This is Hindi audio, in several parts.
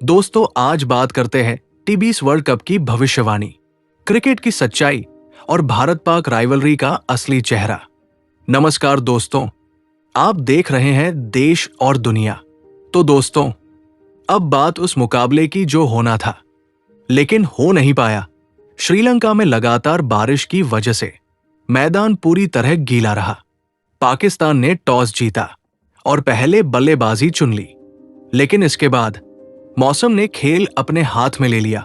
दोस्तों, आज बात करते हैं टी20 वर्ल्ड कप की भविष्यवाणी, क्रिकेट की सच्चाई और भारत पाक राइवलरी का असली चेहरा। नमस्कार दोस्तों, आप देख रहे हैं देश और दुनिया। तो दोस्तों, अब बात उस मुकाबले की जो होना था लेकिन हो नहीं पाया। श्रीलंका में लगातार बारिश की वजह से मैदान पूरी तरह गीला रहा। पाकिस्तान ने टॉस जीता और पहले बल्लेबाजी चुन ली, लेकिन इसके बाद मौसम ने खेल अपने हाथ में ले लिया।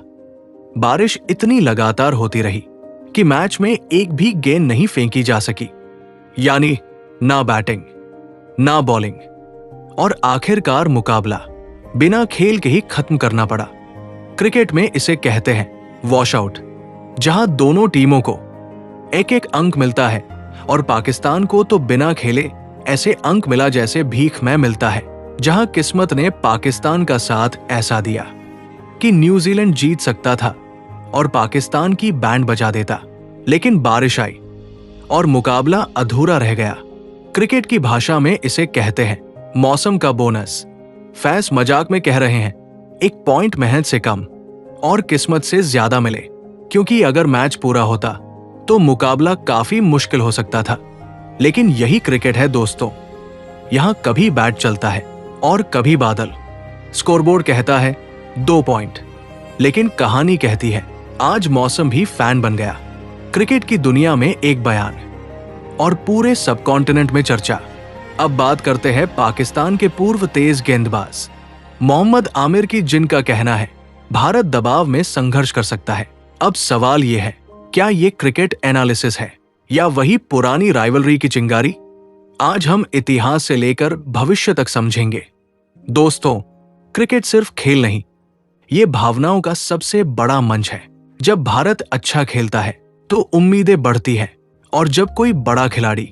बारिश इतनी लगातार होती रही कि मैच में एक भी गेंद नहीं फेंकी जा सकी, यानी ना बैटिंग ना बॉलिंग, और आखिरकार मुकाबला बिना खेल के ही खत्म करना पड़ा। क्रिकेट में इसे कहते हैं वॉश आउट, जहां दोनों टीमों को एक एक अंक मिलता है और पाकिस्तान को तो बिना खेले ऐसे अंक मिला जैसे भीख में मिलता है, जहां किस्मत ने पाकिस्तान का साथ ऐसा दिया कि न्यूजीलैंड जीत सकता था और पाकिस्तान की बैंड बजा देता, लेकिन बारिश आई और मुकाबला अधूरा रह गया। क्रिकेट की भाषा में इसे कहते हैं मौसम का बोनस। फैंस मजाक में कह रहे हैं एक पॉइंट मेहनत से कम और किस्मत से ज्यादा मिले, क्योंकि अगर मैच पूरा होता तो मुकाबला काफी मुश्किल हो सकता था। लेकिन यही क्रिकेट है दोस्तों, यहां कभी बैट चलता है और कभी बादल। स्कोरबोर्ड कहता है 2 पॉइंट, लेकिन कहानी कहती है आज मौसम भी फैन बन गया। क्रिकेट की दुनिया में एक बयान और पूरे सबकॉन्टिनेंट में चर्चा। अब बात करते हैं पाकिस्तान के पूर्व तेज गेंदबाज मोहम्मद आमिर की, जिनका कहना है भारत दबाव में संघर्ष कर सकता है। अब सवाल यह है, क्या ये क्रिकेट एनालिसिस है या वही पुरानी राइवलरी की चिंगारी? आज हम इतिहास से लेकर भविष्य तक समझेंगे। दोस्तों, क्रिकेट सिर्फ खेल नहीं, ये भावनाओं का सबसे बड़ा मंच है। जब भारत अच्छा खेलता है तो उम्मीदें बढ़ती हैं, और जब कोई बड़ा खिलाड़ी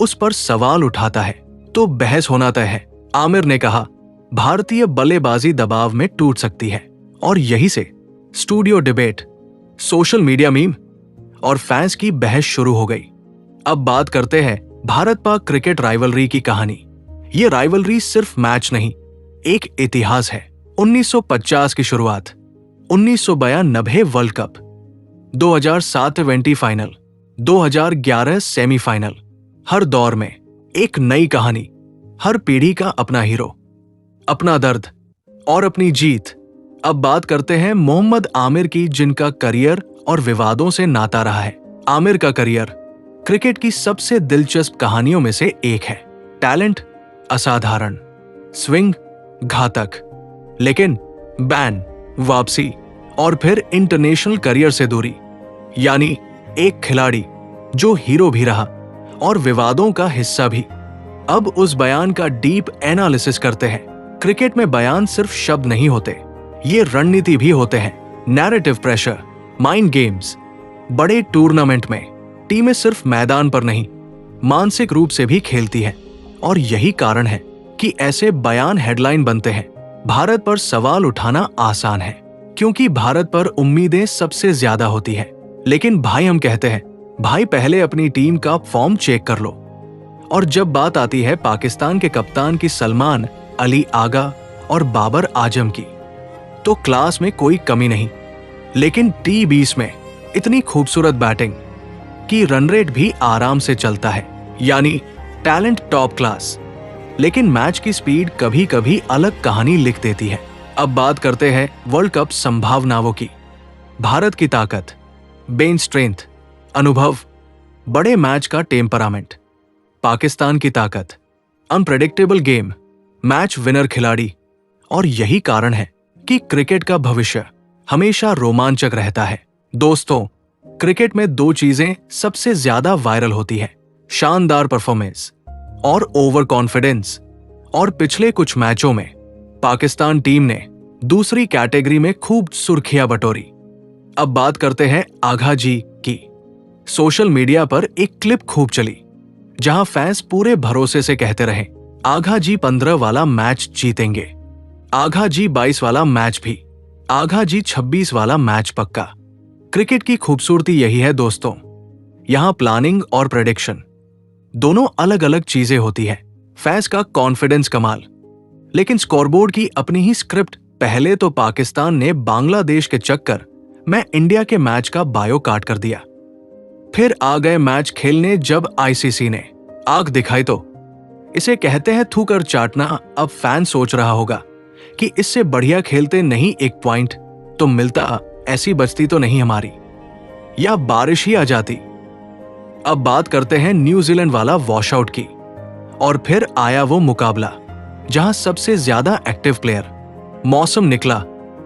उस पर सवाल उठाता है तो बहस होना तय है। आमिर ने कहा भारतीय बल्लेबाजी दबाव में टूट सकती है, और यही से studio debate, social media meme और फैंस की बहस शुरू हो गई। अब बात करते हैं भारत पाक क्रिकेट राइवलरी की कहानी। ये राइवलरी सिर्फ मैच नहीं, एक इतिहास है। 1950 की शुरुआत, 1992 वर्ल्ड कप, 2007 20 फाइनल, 2011 सेमीफाइनल। हर दौर में एक नई कहानी, हर पीढ़ी का अपना हीरो, अपना दर्द और अपनी जीत। अब बात करते हैं मोहम्मद आमिर की, जिनका करियर और विवादों से नाता रहा है। आमिर का करियर क्रिकेट की सबसे दिलचस्प कहानियों में से एक है। टैलेंट असाधारण, स्विंग घातक, लेकिन बैन, वापसी और फिर इंटरनेशनल करियर से दूरी, यानी एक खिलाड़ी जो हीरो भी रहा और विवादों का हिस्सा भी। अब उस बयान का डीप एनालिसिस करते हैं। क्रिकेट में बयान सिर्फ शब्द नहीं होते, ये रणनीति भी होते हैं। Narrative pressure, mind games. बड़े टूर्नामेंट में टीमें सिर्फ मैदान पर नहीं, मानसिक रूप से भी खेलती हैं, और यही कारण है कि ऐसे बयान हेडलाइन बनते हैं। भारत पर सवाल उठाना आसान है, क्योंकि भारत पर उम्मीदें सबसे ज्यादा होती हैं। लेकिन भाई, हम कहते हैं भाई पहले अपनी टीम का फॉर्म चेक कर लो। और जब बात आती है पाकिस्तान के कप्तान की, सलमान अली आगा और बाबर आजम की, तो क्लास में कोई कमी नहीं। लेकिन टी20 में इतनी खूबसूरत बैटिंग कि रन रेट भी आराम से चलता है, यानी टैलेंट टॉप क्लास, लेकिन मैच की स्पीड कभी कभी अलग कहानी लिख देती है। अब बात करते हैं वर्ल्ड कप संभावनाओं की। भारत की ताकत, बेंच स्ट्रेंथ, अनुभव, बड़े मैच का टेम्परामेंट। पाकिस्तान की ताकत, अनप्रेडिक्टेबल गेम, मैच विनर खिलाड़ी। और यही कारण है कि क्रिकेट का भविष्य हमेशा रोमांचक रहता है। दोस्तों, क्रिकेट में 2 चीजें सबसे ज्यादा वायरल होती है, शानदार परफॉर्मेंस और ओवर कॉन्फिडेंस। और पिछले कुछ मैचों में पाकिस्तान टीम ने दूसरी कैटेगरी में खूब सुर्खियां बटोरी। अब बात करते हैं आगा जी की। सोशल मीडिया पर एक क्लिप खूब चली, जहां फैंस पूरे भरोसे से कहते रहे आगा जी 15 वाला मैच जीतेंगे, आगा जी 22 वाला मैच भी, आगा जी 26 वाला मैच पक्का। क्रिकेट की खूबसूरती यही है दोस्तों, यहां प्लानिंग और प्रेडिक्शन दोनों अलग अलग चीजें होती है। फैंस का कॉन्फिडेंस कमाल, लेकिन स्कोरबोर्ड की अपनी ही स्क्रिप्ट पहले तो पाकिस्तान ने बांग्लादेश के चक्कर में इंडिया के मैच का बायो काट कर दिया। फिर आ गए मैच खेलने जब आईसीसी ने आंख दिखाई तो इसे कहते हैं थूकर चाटना। अब फैन सोच रहा होगा कि इससे बढ़िया खेलते नहीं एक पॉइंट तो मिलता, ऐसी बचती तो नहीं हमारी, या बारिश ही आ जाती। अब बात करते हैं न्यूजीलैंड वाला वॉशआउट की। और फिर आया वो मुकाबला जहां सबसे ज्यादा एक्टिव प्लेयर, मौसम निकला,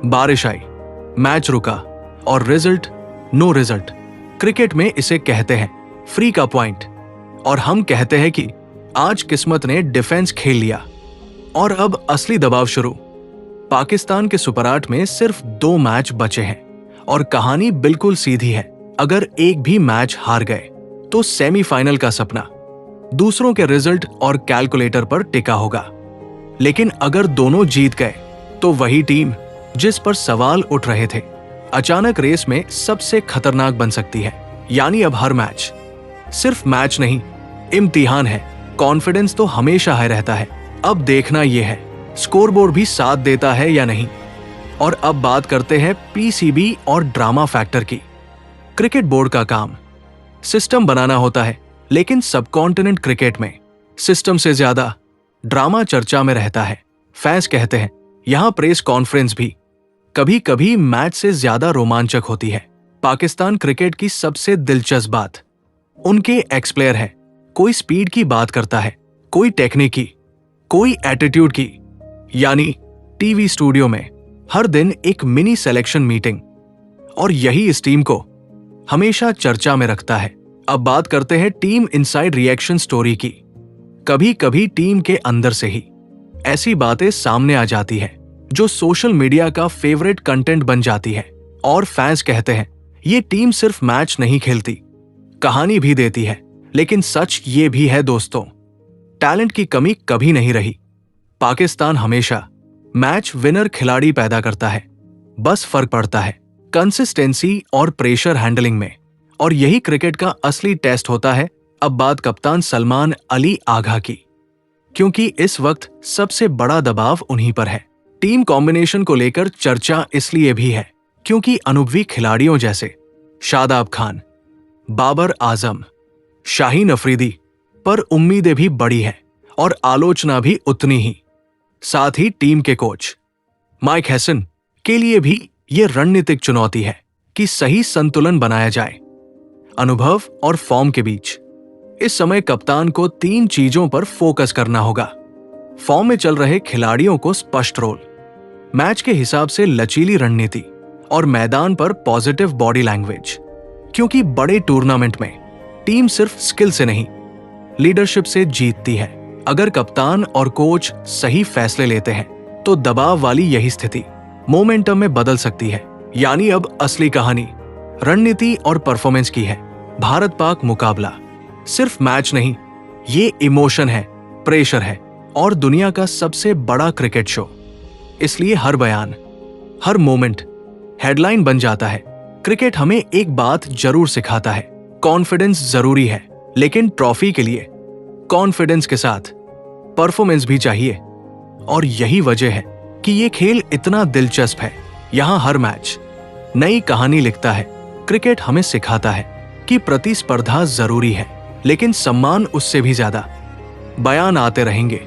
बारिश आई, मैच रुका और रिजल्ट नो रिजल्ट। क्रिकेट में इसे कहते हैं फ्री का पॉइंट। और हम कहते हैं कि आज किस्मत ने डिफेंस खेल लिया और अब असली दबाव शुरू। पाकिस्तान के सुपर 8 में सिर्फ 2 मैच बचे हैं और कहानी बिल्कुल सीधी है। अगर एक भी मैच हार गए तो सेमीफाइनल का सपना दूसरों के रिजल्ट और कैलकुलेटर पर टिका होगा। लेकिन अगर दोनों जीत गए तो वही टीम जिस पर सवाल उठ रहे थे अचानक रेस में सबसे खतरनाक बन सकती है। यानी अब हर मैच सिर्फ मैच नहीं, इम्तिहान है। कॉन्फिडेंस तो हमेशा है रहता है, अब देखना यह है स्कोरबोर्ड भी साथ देता है या नहीं। और अब बात करते हैं पीसीबी और ड्रामा फैक्टर की। क्रिकेट बोर्ड का काम सिस्टम बनाना होता है, लेकिन सबकॉन्टिनेंट क्रिकेट में सिस्टम से ज्यादा ड्रामा चर्चा में रहता है। फैंस कहते हैं यहां प्रेस कॉन्फ्रेंस भी कभी कभी मैच से ज्यादा रोमांचक होती है। पाकिस्तान क्रिकेट की सबसे दिलचस्प बात उनके एक्स प्लेयर है। कोई स्पीड की बात करता है, कोई टेक्निक की, कोई एटीट्यूड की। यानी टीवी स्टूडियो में हर दिन एक मिनी सिलेक्शन मीटिंग, और यही इस टीम को हमेशा चर्चा में रखता है। अब बात करते हैं टीम इनसाइड रिएक्शन स्टोरी की। कभी कभी टीम के अंदर से ही ऐसी बातें सामने आ जाती है जो सोशल मीडिया का फेवरेट कंटेंट बन जाती है। और फैंस कहते हैं ये टीम सिर्फ मैच नहीं खेलती, कहानी भी देती है। लेकिन सच ये भी है दोस्तों, टैलेंट की कमी कभी नहीं रही। पाकिस्तान हमेशा मैच विनर खिलाड़ी पैदा करता है, बस फर्क पड़ता है कंसिस्टेंसी और प्रेशर हैंडलिंग में। और यही क्रिकेट का असली टेस्ट होता है। अब बात कप्तान सलमान अली आगा की, क्योंकि इस वक्त सबसे बड़ा दबाव उन्हीं पर है। टीम कॉम्बिनेशन को लेकर चर्चा इसलिए भी है क्योंकि अनुभवी खिलाड़ियों जैसे शादाब खान, बाबर आजम, शाहीन अफरीदी पर उम्मीदें भी बड़ी हैं और आलोचना भी उतनी ही। साथ ही टीम के कोच माइक हैसन के लिए भी ये रणनीतिक चुनौती है कि सही संतुलन बनाया जाए अनुभव और फॉर्म के बीच। इस समय कप्तान को 3 चीजों पर फोकस करना होगा। फॉर्म में चल रहे खिलाड़ियों को स्पष्ट रोल, मैच के हिसाब से लचीली रणनीति और मैदान पर पॉजिटिव बॉडी लैंग्वेज। क्योंकि बड़े टूर्नामेंट में टीम सिर्फ स्किल से नहीं, लीडरशिप से जीतती है। अगर कप्तान और कोच सही फैसले लेते हैं तो दबाव वाली यही स्थिति मोमेंटम में बदल सकती है। यानी अब असली कहानी रणनीति और परफॉर्मेंस की है। भारत पाक मुकाबला सिर्फ मैच नहीं, ये इमोशन है, प्रेशर है और दुनिया का सबसे बड़ा क्रिकेट शो। इसलिए हर बयान, हर मोमेंट हेडलाइन बन जाता है। क्रिकेट हमें एक बात जरूर सिखाता है, कॉन्फिडेंस जरूरी है, लेकिन ट्रॉफी के लिए कॉन्फिडेंस के साथ परफॉर्मेंस भी चाहिए। और यही वजह है कि ये खेल इतना दिलचस्प है। यहां हर मैच नई कहानी लिखता है। क्रिकेट हमें सिखाता है कि प्रतिस्पर्धा जरूरी है, लेकिन सम्मान उससे भी ज्यादा। बयान आते रहेंगे,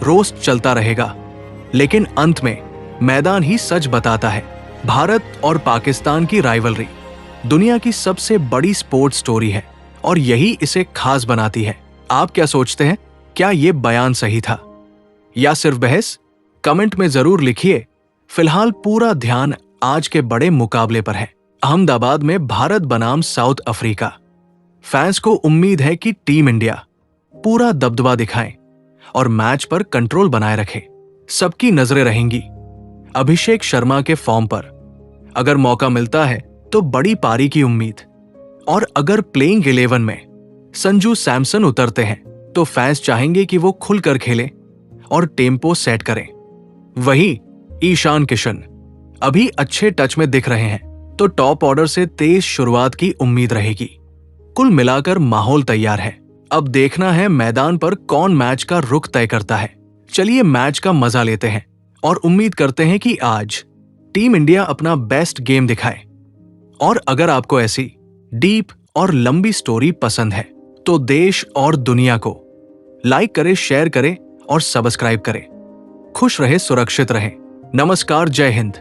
रोस्ट चलता रहेगा, लेकिन अंत में मैदान ही सच बताता है। भारत और पाकिस्तान की राइवलरी दुनिया की सबसे बड़ी स्पोर्ट्स स्टोरी है और यही इसे खास बनाती है। आप क्या सोचते हैं? क्या ये बयान सही था या सिर्फ बहस? कमेंट में जरूर लिखिए। फिलहाल पूरा ध्यान आज के बड़े मुकाबले पर है, अहमदाबाद में भारत बनाम साउथ अफ्रीका। फैंस को उम्मीद है कि टीम इंडिया पूरा दबदबा दिखाए और मैच पर कंट्रोल बनाए रखे। सबकी नजरें रहेंगी अभिषेक शर्मा के फॉर्म पर। अगर मौका मिलता है तो बड़ी पारी की उम्मीद, और अगर प्लेइंग 11 में संजू सैमसन उतरते हैं तो फैंस चाहेंगे कि वो खुलकर खेलें और टेम्पो सेट करें। वहीं ईशान किशन अभी अच्छे टच में दिख रहे हैं, तो टॉप ऑर्डर से तेज शुरुआत की उम्मीद रहेगी। कुल मिलाकर माहौल तैयार है। अब देखना है मैदान पर कौन मैच का रुख तय करता है। चलिए मैच का मजा लेते हैं और उम्मीद करते हैं कि आज टीम इंडिया अपना बेस्ट गेम दिखाए। और अगर आपको ऐसी डीप और लंबी स्टोरी पसंद है तो देश और दुनिया को लाइक करें, शेयर करें और सब्सक्राइब करें। खुश रहे, सुरक्षित रहें। नमस्कार, जय हिंद।